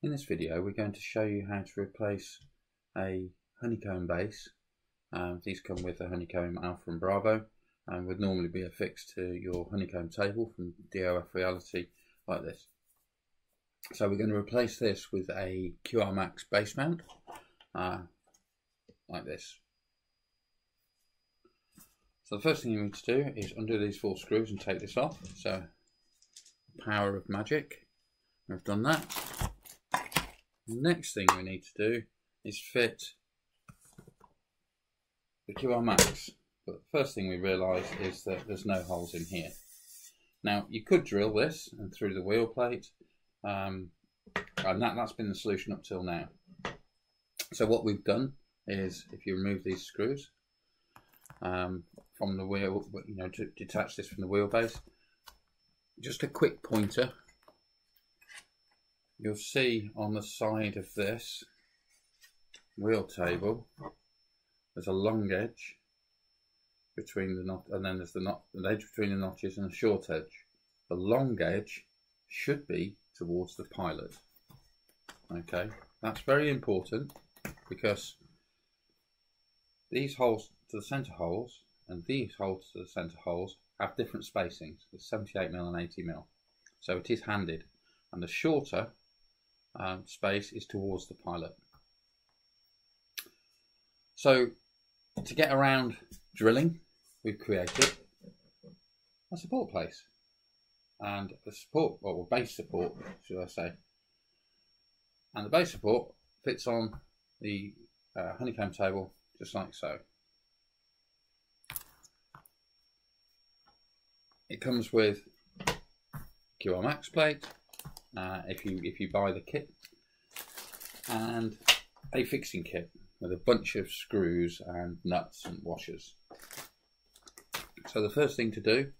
In this video we're going to show you how to replace a honeycomb base. These come with a honeycomb Alpha and Bravo and would normally be affixed to your honeycomb table from DOF Reality like this. So we're going to replace this with a QRMax Base Mount like this. So the first thing you need to do is undo these 4 screws and take this off. So power of magic, we've done that. The next thing we need to do is fit the QRMax, but the first thing we realise is that there's no holes in here. Now you could drill this and through the wheel plate, and that's been the solution up till now. So what we've done is, if you remove these screws from the wheel, to detach this from the wheelbase, just a quick pointer. You'll see on the side of this wheel table there's a long edge between the knot, and then there's the edge between the notches and a short edge. The long edge should be towards the pilot. Okay, that's very important because these holes to the centre holes and these holes to the centre holes have different spacings. It's 78mm and 80mm, so it is handed, and the shorter space is towards the pilot. So to get around drilling, we've created a support place, and the support, or base support should I say, and the base support fits on the honeycomb table just like so. It comes with QRMax plate if you buy the kit, and a fixing kit with a bunch of screws and nuts and washers. So the first thing to do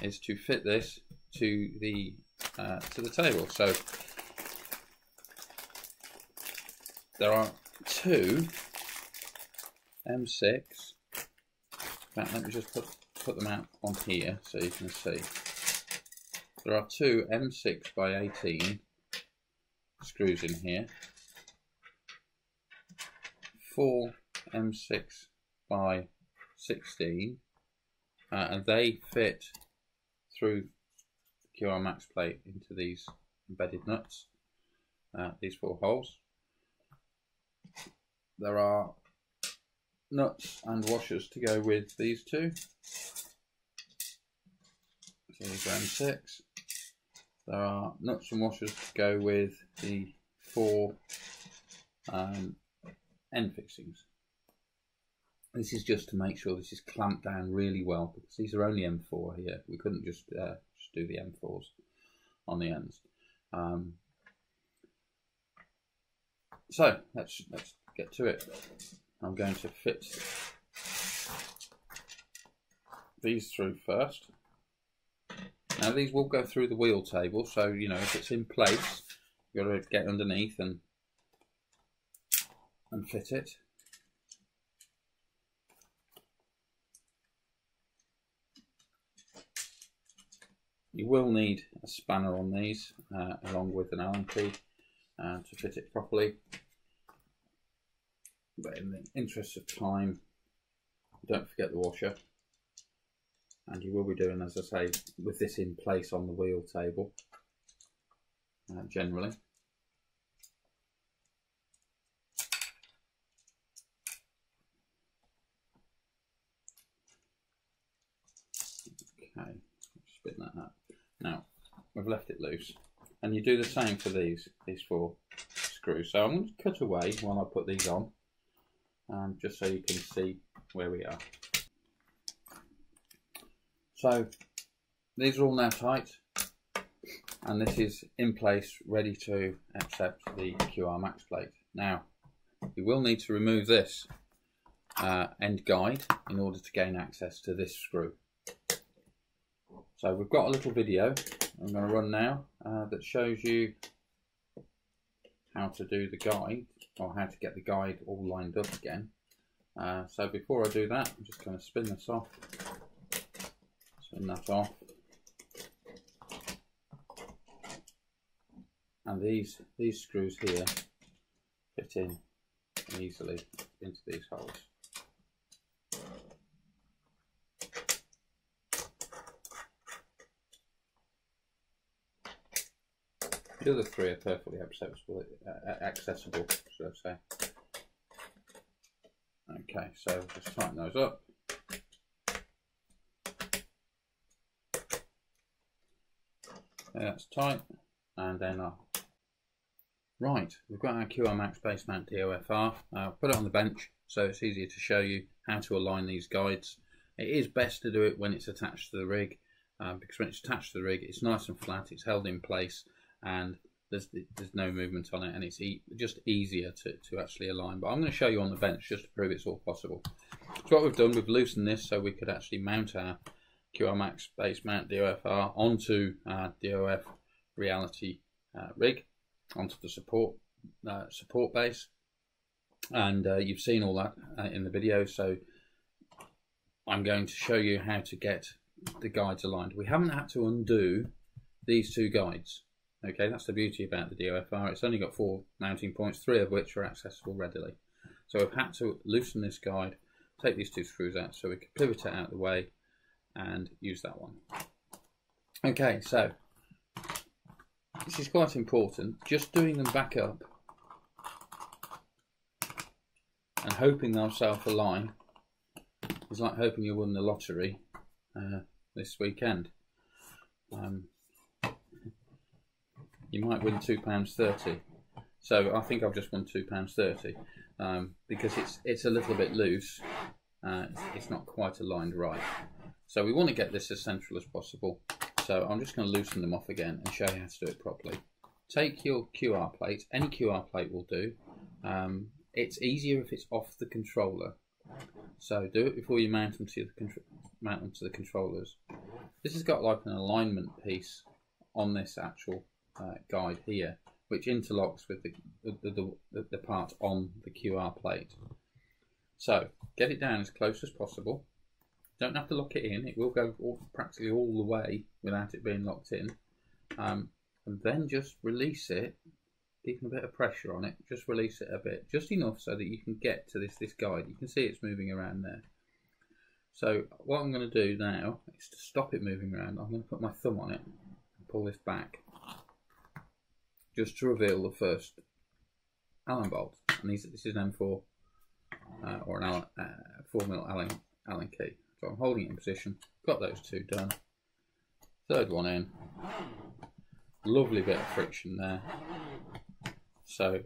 is to fit this to the table. So there are 2 M6. In fact, let me just put them out on here so you can see. There are 2 M6 by 18 screws in here, 4 M6 by 16, and they fit through the QRMax plate into these embedded nuts, these 4 holes. There are nuts and washers to go with these 2. So these are M6. There are nuts and washers to go with the 4 end fixings. This is just to make sure this is clamped down really well, because these are only M4 here. We couldn't just do the M4s on the ends. So let's get to it. I'm going to fit these through first. Now these will go through the wheel table, so if it's in place, you've got to get underneath and fit it. You will need a spanner on these, along with an Allen key, to fit it properly. But in the interest of time, don't forget the washer. And you will be doing, as I say, with this in place on the wheel table, generally. Okay, spin that up. Now, we've left it loose. And you do the same for these 4 screws. So I'm going to cut away while I put these on, just so you can see where we are. So these are all now tight, and this is in place, ready to accept the QRMax plate. Now you will need to remove this end guide in order to gain access to this screw. So we've got a little video I'm going to run now that shows you how to do the guide, or how to get the guide all lined up again. So before I do that, I'm just going to spin this off. Spin that off, and these screws here fit in easily into these holes. The other three are perfectly accessible, should I say. Okay, so just tighten those up. That's tight, and then right, we've got our QRMax Base Mount DOFR. Put it on the bench so it's easier to show you how to align these guides. It is best to do it when it's attached to the rig, because when it's attached to the rig, it's nice and flat, it's held in place, and there's no movement on it, and it's just easier to actually align. But I'm going to show you on the bench just to prove it's all possible. So what we've done, we've loosened this so we could actually mount our QRMax Base Mount DOFR onto our DOF Reality rig, onto the support base, and you've seen all that in the video, so I'm going to show you how to get the guides aligned. We haven't had to undo these two guides. Okay, that's the beauty about the DOFR. It's only got 4 mounting points, 3 of which are accessible readily. So I've had to loosen this guide, take these 2 screws out so we can pivot it out of the way and use that one. Okay, so this is quite important. Just doing them back up and hoping they'll self-align is like hoping you won the lottery this weekend. You might win £2.30. So I think I've just won £2.30 because it's a little bit loose. It's not quite aligned right. So we want to get this as central as possible. So I'm just going to loosen them off again and show you how to do it properly. Take your QR plate. Any QR plate will do. It's easier if it's off the controller. So do it before you mount them to the controllers. This has got like an alignment piece on this actual guide here, which interlocks with the part on the QR plate. So get it down as close as possible. Don't have to lock it in. It will go practically all the way without it being locked in. And then just release it, keeping a bit of pressure on it. Just release it a bit, just enough so that you can get to this guide. You can see it's moving around there. So what I'm going to do now is to stop it moving around. I'm going to put my thumb on it and pull this back, just to reveal the first Allen bolt. And this is an M4 or an 4mm Allen key. So I'm holding it in position. Got those 2 done. Third one in. Lovely bit of friction there. So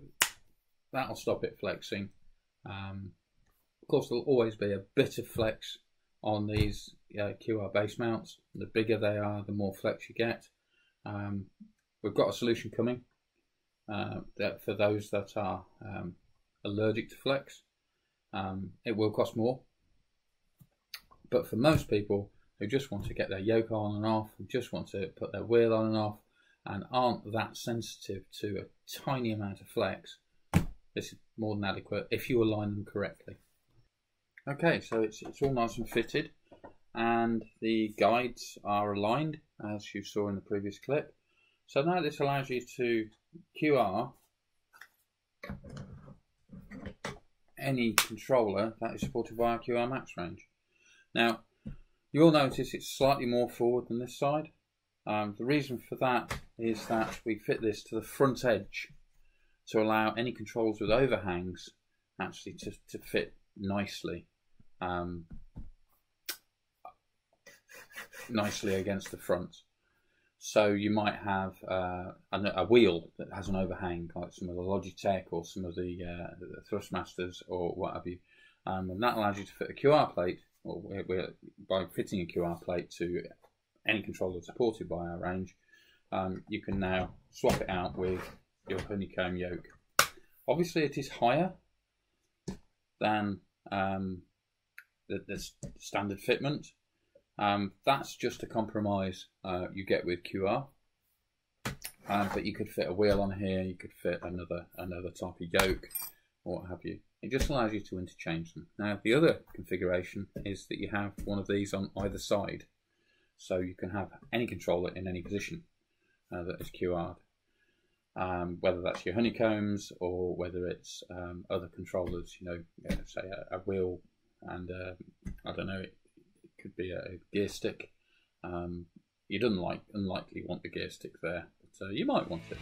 that'll stop it flexing. Of course, there'll always be a bit of flex on these QR base mounts. The bigger they are, the more flex you get. We've got a solution coming for those that are allergic to flex. It will cost more, but for most people who just want to get their yoke on and off, who just want to put their wheel on and off, and aren't that sensitive to a tiny amount of flex, this is more than adequate if you align them correctly. Okay, so it's all nice and fitted, and the guides are aligned as you saw in the previous clip. So now this allows you to QR any controller that is supported by our QRMax range. Now, you'll notice it's slightly more forward than this side. The reason for that is that we fit this to the front edge to allow any controls with overhangs actually to fit nicely against the front. So you might have a wheel that has an overhang, like some of the Logitech or some of the Thrustmasters or what have you, and that allows you to fit a QR plate, or by fitting a QR plate to any controller supported by our range, you can now swap it out with your honeycomb yoke. Obviously, it is higher than the standard fitment. That's just a compromise you get with QR, but you could fit a wheel on here, you could fit another type of yoke or what have you. It just allows you to interchange them. Now the other configuration is that you have one of these on either side, so you can have any controller in any position that is QR'd. whether that's your honeycombs or whether it's other controllers, you know, say a wheel and I don't know, it could be a gear stick. You'd unlikely want the gear stick there, but you might want it.